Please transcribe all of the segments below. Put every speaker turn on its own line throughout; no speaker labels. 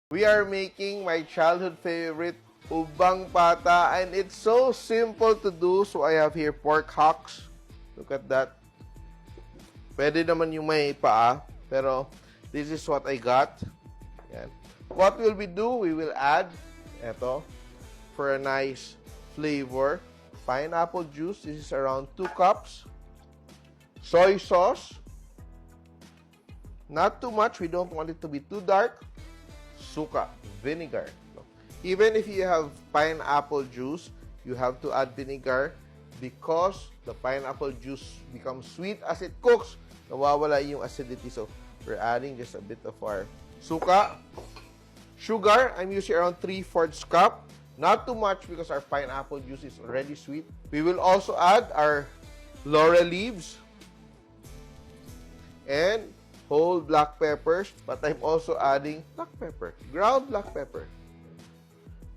We are making my childhood favorite, ubang pata, and it's so simple to do. So I have here pork hocks. Look at that. Pwede naman yung may paa, pero this is what I got. Yan. What will we do? We will add, eto, for a nice flavor, pineapple juice. This is around 2 cups. Soy sauce. Not too much. We don't want it to be too dark. Suka, vinegar. Even if you have pineapple juice, you have to add vinegar because the pineapple juice becomes sweet as it cooks. Nawawala yung acidity. So, we're adding just a bit of our suka. Sugar, I'm using around 3/4 cup. Not too much because our pineapple juice is already sweet. We will also add our laurel leaves and whole black peppers, but I'm also adding black pepper, ground black pepper.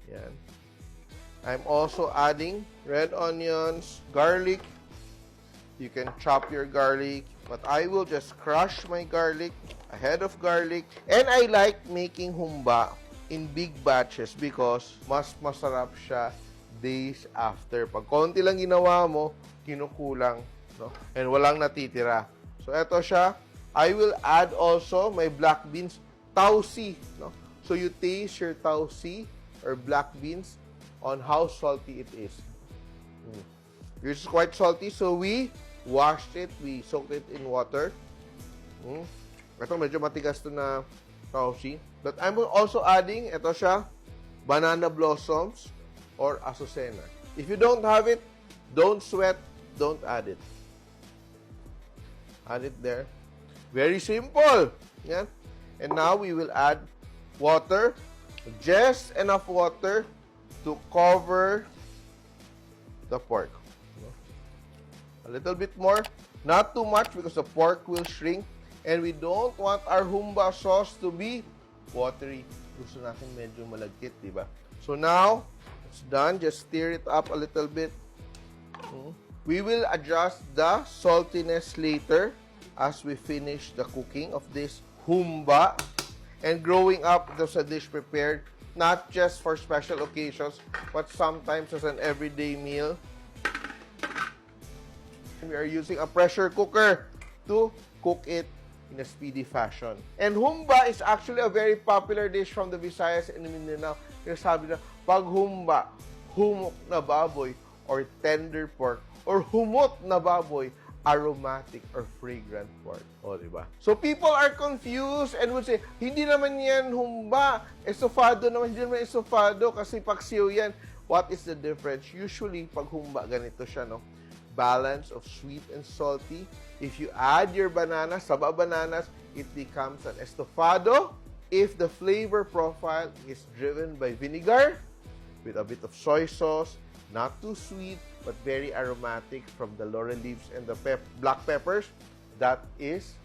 Yan. I'm also adding red onions, garlic. You can chop your garlic, but I will just crush my garlic, a head of garlic. And I like making humba in big batches because mas masarap siya days after. Pag konti lang ginawa mo, kinukulang, no? And walang natitira. So, eto siya. I will add also my black beans, tausi, no? So you taste your tausi or black beans on how salty it is. It's quite salty, so we washed it, we soaked it in water. Ito medyo matigas to na tausi. But I'm also adding, ito siya, banana blossoms or azucena. If you don't have it, don't sweat, don't add it. Add it there. Very simple. Yan. And now we will add water. Just enough water to cover the pork. A little bit more. Not too much because the pork will shrink. And we don't want our humba sauce to be watery. Gusto natin medyo malagkit, di ba? So now, it's done. Just stir it up a little bit. We will adjust the saltiness later as we finish the cooking of this humba. And growing up, it was a dish prepared not just for special occasions, but sometimes as an everyday meal. We are using a pressure cooker to cook it in a speedy fashion. And humba is actually a very popular dish from the Visayas and Mindanao. Kaya sabi na, pag humba, humok na baboy, or tender pork, or humot na baboy, aromatic or fragrant pork. O, diba? So, people are confused and would say, hindi naman yan humba. Estofado naman, hindi naman estofado kasi paksiw yan. What is the difference? Usually, pag humba, ganito siya, no? Balance of sweet and salty. If you add your bananas, saba bananas, it becomes an estofado. If the flavor profile is driven by vinegar with a bit of soy sauce, not too sweet, but very aromatic from the laurel leaves and the black peppers, that is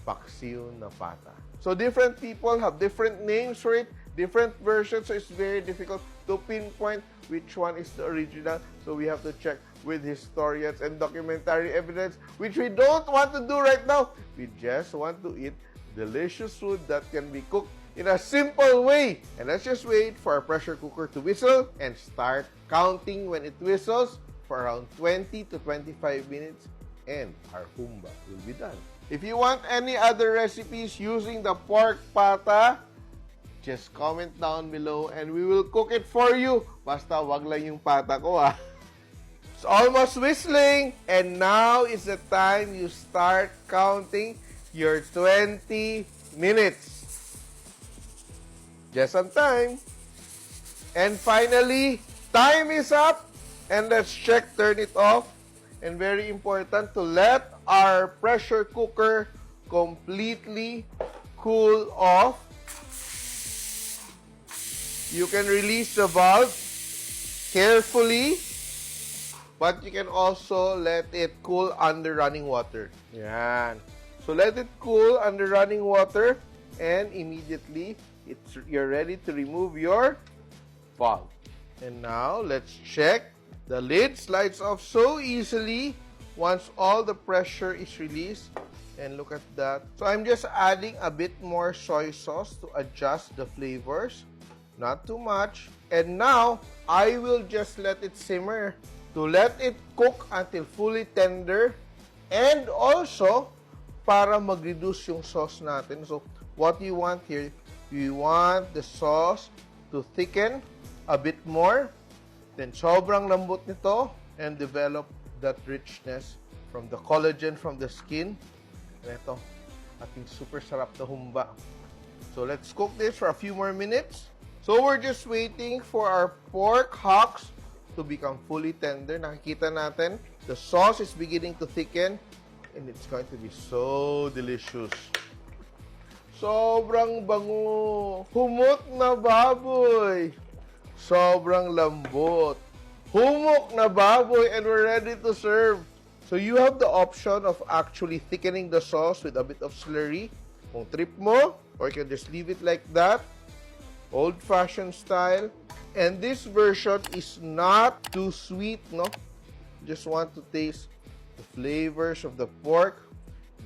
paksiw na pata. So different people have different names for it, different versions, so it's very difficult to pinpoint which one is the original. So we have to check with historians and documentary evidence, which we don't want to do right now. We just want to eat delicious food that can be cooked in a simple way. And let's just wait for our pressure cooker to whistle and start counting when it whistles for around 20 to 25 minutes and our humba will be done. If you want any other recipes using the pork pata, just comment down below and we will cook it for you. Basta wag lang yung pata ko, ha. It's almost whistling and now is the time you start counting your 20 minutes. Just on time. And finally, time is up. And let's check, turn it off. And very important to let our pressure cooker completely cool off. You can release the valve carefully, but you can also let it cool under running water. Yan. So let it cool under running water and immediately you're ready to remove your valve. And now let's check. The lid slides off so easily once all the pressure is released, and look at that. So I'm just adding a bit more soy sauce to adjust the flavors. Not too much. And now, I will just let it simmer to let it cook until fully tender. And also, para mag-reduce yung sauce natin. So, what you want here, you want the sauce to thicken a bit more. Then, sobrang lambot nito and develop that richness from the collagen from the skin. And ito, ating super sarap na humba. So, let's cook this for a few more minutes. So, we're just waiting for our pork hocks to become fully tender. Nakikita natin, the sauce is beginning to thicken and it's going to be so delicious. Sobrang bango. Humot na baboy. Sobrang lambot. Humok na baboy and we're ready to serve. So you have the option of actually thickening the sauce with a bit of slurry. Kung trip mo, or you can just leave it like that. Old-fashioned style. And this version is not too sweet, no? Just want to taste the flavors of the pork,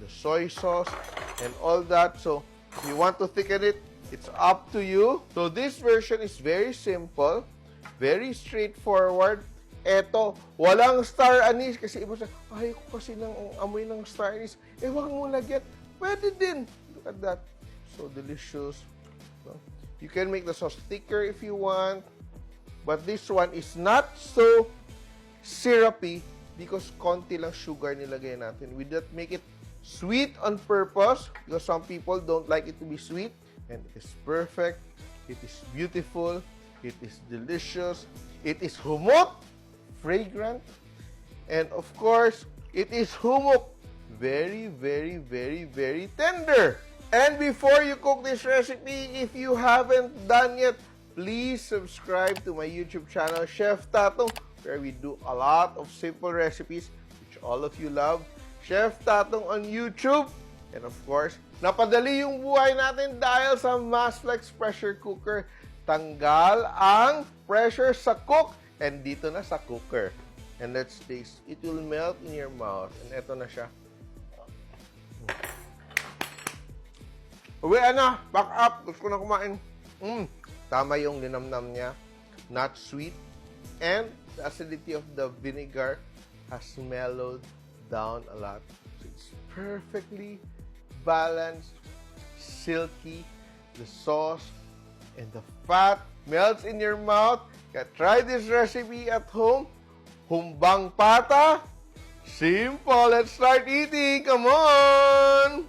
the soy sauce, and all that. So if you want to thicken it, it's up to you. So this version is very simple, very straightforward. Eto, walang star anise kasi iba sa, ayaw ko kasi ng amoy ng star anise. Wag mo lagyan. Pwede din. Look at that. So delicious. You can make the sauce thicker if you want. But this one is not so syrupy because konti lang sugar nilagay natin. We don't make it sweet on purpose because some people don't like it to be sweet. And it is perfect. It is beautiful. It is delicious. It is humot. Fragrant, and of course, it is humok. Very, very, very, very tender. And before you cook this recipe, if you haven't done yet, please subscribe to my YouTube channel, Chef Tatong, where we do a lot of simple recipes, which all of you love. Chef Tatong on YouTube. And of course, napadali yung buhay natin dahil sa Masflex pressure cooker. Tanggal ang pressure sa cook. And dito na sa cooker. And let's taste. It will melt in your mouth. And eto na siya. Uwi, back up. Gusto ko na kumain. Tama yung linamnam niya. Not sweet. And the acidity of the vinegar has mellowed down a lot. So it's perfectly balanced, silky. The sauce and the fat melts in your mouth. Try this recipe at home. Humbang pata. Simple. Let's start eating. Come on!